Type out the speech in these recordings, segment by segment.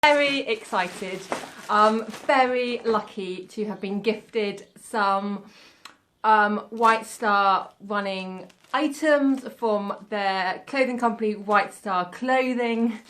Very excited. Very lucky to have been gifted some White Star running items from their clothing company White Star Clothing,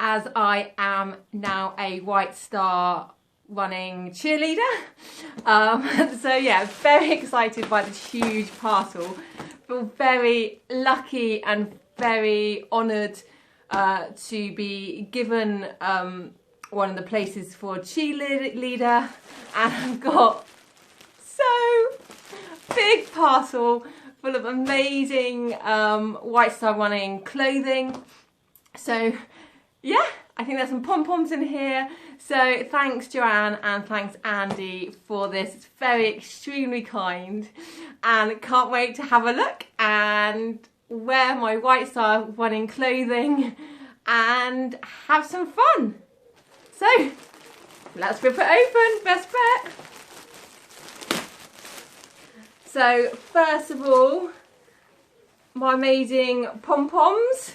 as I am now a White Star running cheerleader. So yeah, very excited by this huge parcel. Feel very lucky and very honoured to be given one of the places for cheerleader, and I've got so big parcel full of amazing White Star running clothing. So yeah, I think there's some Pom Poms in here. So thanks Joanne and thanks Andy for this. It's very extremely kind, and can't wait to have a look and wear my White Star running clothing and have some fun. So let's rip it open, best bet. So first of all, my amazing Pom Poms.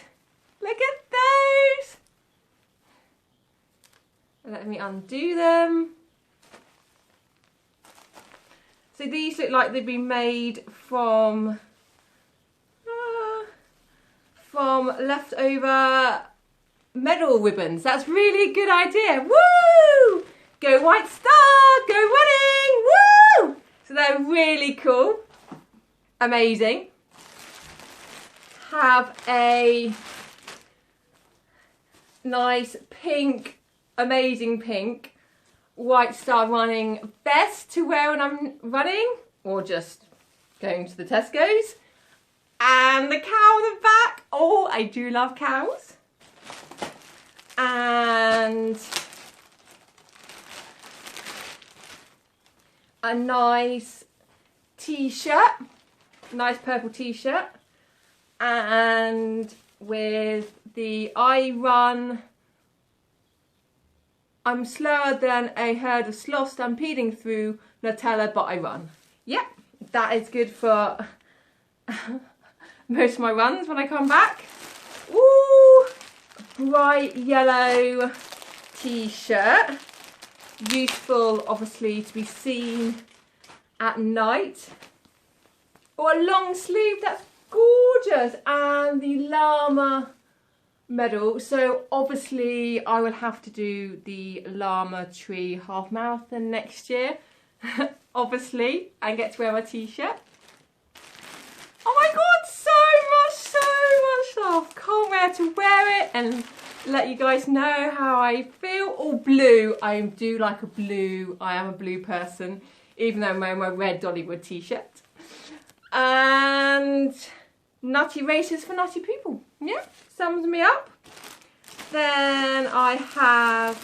Look at those. Let me undo them. So these look like they've been made from leftover medal ribbons. That's really a good idea. Woo! Go White Star! Go running! Woo! So they're really cool. Amazing. Have a nice pink, amazing pink White Star running vest to wear when I'm running or just going to the Tesco's. And the cow on the back. Oh, I do love cows. And a nice t-shirt, nice purple t-shirt, and with the I run, I'm slower than a herd of sloths stampeding through Nutella, but I run. Yep, that is good for most of my runs when I come back. Ooh, bright yellow t-shirt. Useful, obviously, to be seen at night. Or a long sleeve, that's gorgeous. And the llama medal. So obviously I will have to do the llama tree half marathon next year. Obviously, and get to wear my t-shirt. Oh my god, so much stuff. Can't wait to wear it and let you guys know how I feel. Or blue, I do like a blue, I am a blue person, even though I'm wearing my red Dollywood t-shirt. And nutty races for nutty people. Yeah, sums me up. Then I have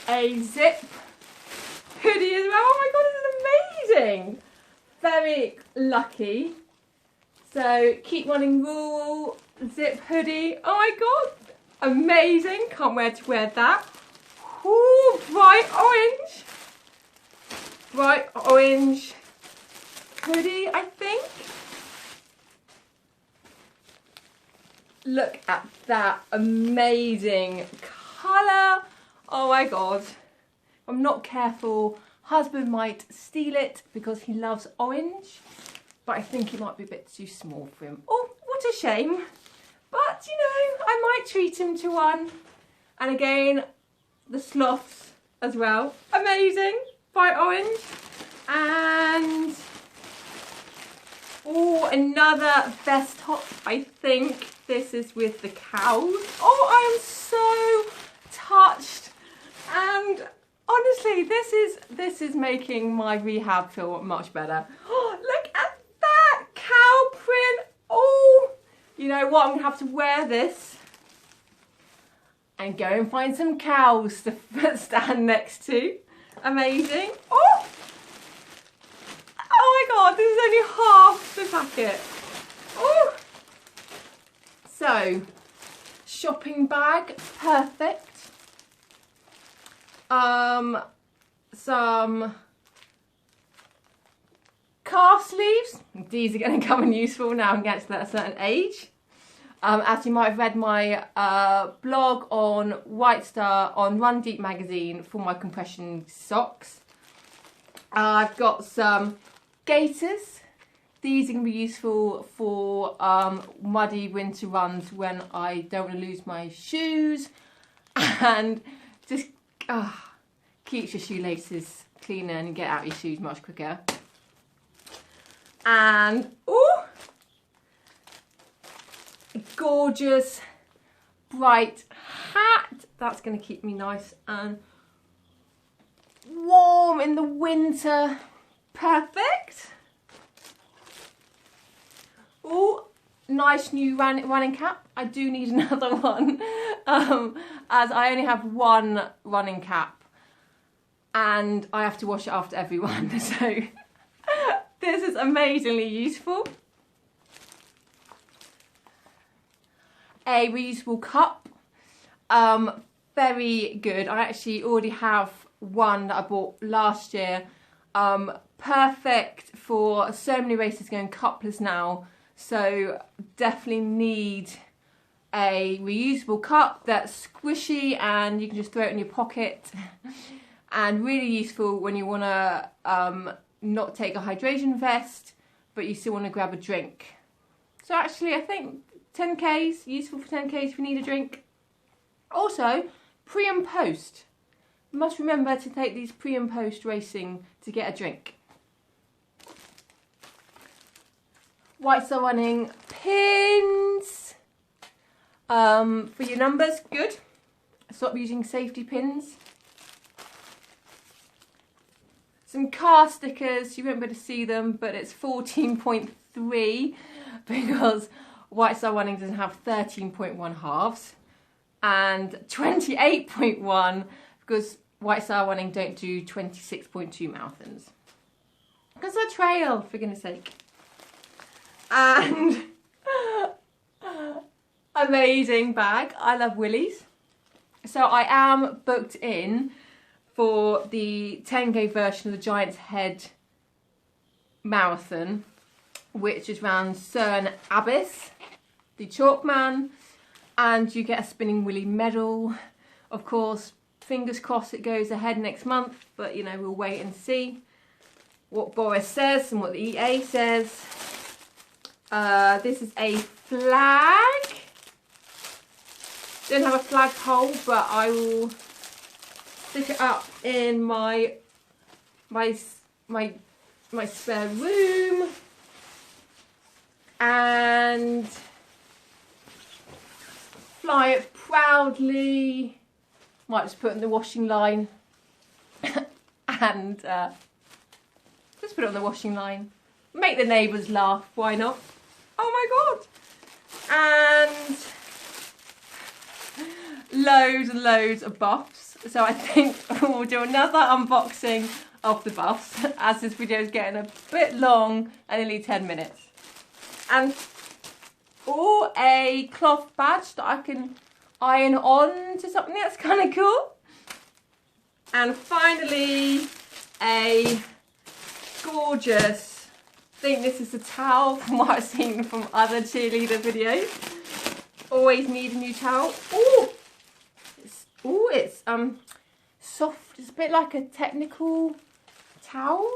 a zip hoodie as well. Oh my god, this is amazing. Very lucky. So keep running rule, zip hoodie. Oh my god, amazing. Can't wait to wear that. Ooh, bright orange. Bright orange hoodie, I think. Look at that amazing colour. Oh my god. If I'm not careful, husband might steal it because he loves orange, but I think it might be a bit too small for him. Oh, what a shame. But, you know, I might treat him to one. And again, the sloths as well. Amazing. Bright orange. And oh, another vest top. I think this is with the cows. Oh, I am so touched. And honestly, this is making my rehab feel much better. Oh, look at that cow print. Oh, you know what? I'm gonna have to wear this and go and find some cows to stand next to. Amazing. Oh, oh my god, this is only half the packet. Oh, so shopping bag, perfect. Some calf sleeves. These are going to come in useful now and get to that certain age. As you might have read my blog on White Star on Run Deep magazine for my compression socks. I've got some gaiters. These are going to be useful for muddy winter runs when I don't want to lose my shoes, and just keeps your shoelaces cleaner and you get out your shoes much quicker. And a gorgeous bright hat. That's going to keep me nice and warm in the winter. Perfect. Oh, nice new running cap. I do need another one, as I only have one running cap and I have to wash it after every run, so this is amazingly useful. A reusable cup, very good. I actually already have one that I bought last year. Perfect for so many races going cupless now, so definitely need a reusable cup that's squishy and you can just throw it in your pocket, and really useful when you want to not take a hydration vest but you still want to grab a drink. So actually I think 10Ks, useful for 10Ks if you need a drink. Also, pre and post. You must remember to take these pre and post racing to get a drink. White Star Running pins. For your numbers, good. Stop using safety pins. Some car stickers, you won't be able to see them, but it's 14.3 because White Star Running doesn't have 13.1 halves, and 28.1 because White Star Running don't do 26.2 marathons. Because they're trail, for goodness sake. And amazing bag. I love Willies. So I am booked in for the 10K version of the Giant's Head Marathon, which is round Cerne Abbas, the Chalkman, and you get a spinning willy medal. Of course, fingers crossed it goes ahead next month, but you know, we'll wait and see what Boris says and what the EA says. This is a flag. Don't have a flagpole, but I will stick it up in my spare room. And fly it proudly. Might just put it in the washing line. And just put it on the washing line. Make the neighbours laugh, why not? Oh my god! And loads and loads of buffs. So I think we'll do another unboxing of the buffs, as this video is getting a bit long and only 10 minutes. And a cloth badge that I can iron on to something that's kind of cool. And finally, a gorgeous, I think this is a towel from what I've seen from other cheerleader videos. Always need a new towel. It's soft. It's a bit like a technical towel.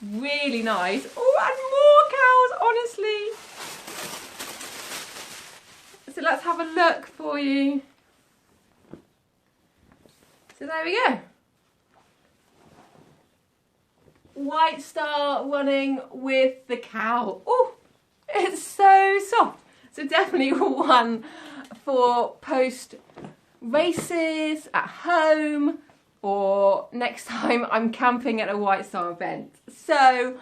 Really nice. Oh, and more cows, honestly. So let's have a look for you. So there we go. White Star Running with the cow. Oh, it's so soft. So definitely one for post races at home, or next time I'm camping at a White Star event. So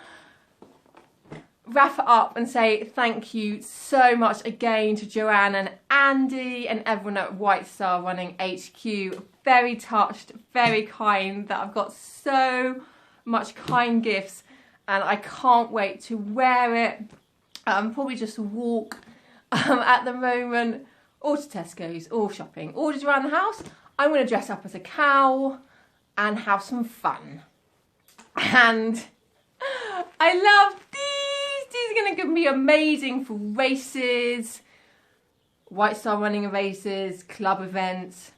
wrap it up and say thank you so much again to Joanne and Andy and everyone at White Star Running HQ. Very touched, very kind that I've got so much kind gifts, and I can't wait to wear it. Probably just walk at the moment, or to Tesco's, or shopping, or just around the house. I'm going to dress up as a cow and have some fun. And I love these are going to be amazing for races, White Star running races, club events,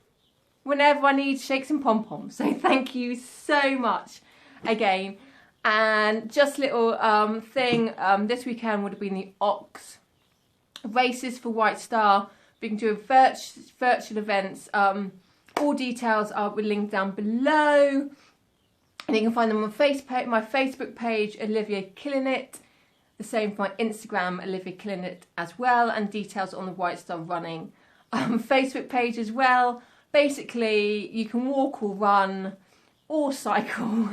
whenever I need shakes and pom poms. So thank you so much again. And just little thing, this weekend would have been the Ox races for White Star. We can do virtual events. All details are linked down below. And you can find them on my Facebook page, Olivia Killing It. The same for my Instagram, Olivia Killing It as well. And details on the White Star Running Facebook page as well. Basically, you can walk or run or cycle.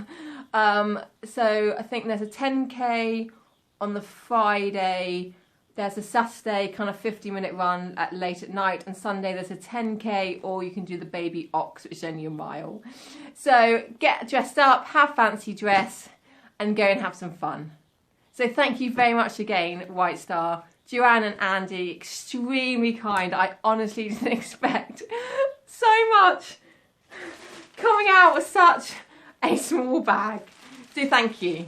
So I think there's a 10k on the Friday. There's a Saturday kind of 50-minute run late at night, and Sunday there's a 10k, or you can do the baby Ox, which is only a mile. So get dressed up, have fancy dress, and go and have some fun. So thank you very much again, White Star. Joanne and Andy, extremely kind. I honestly didn't expect so much coming out of such a small bag. So thank you.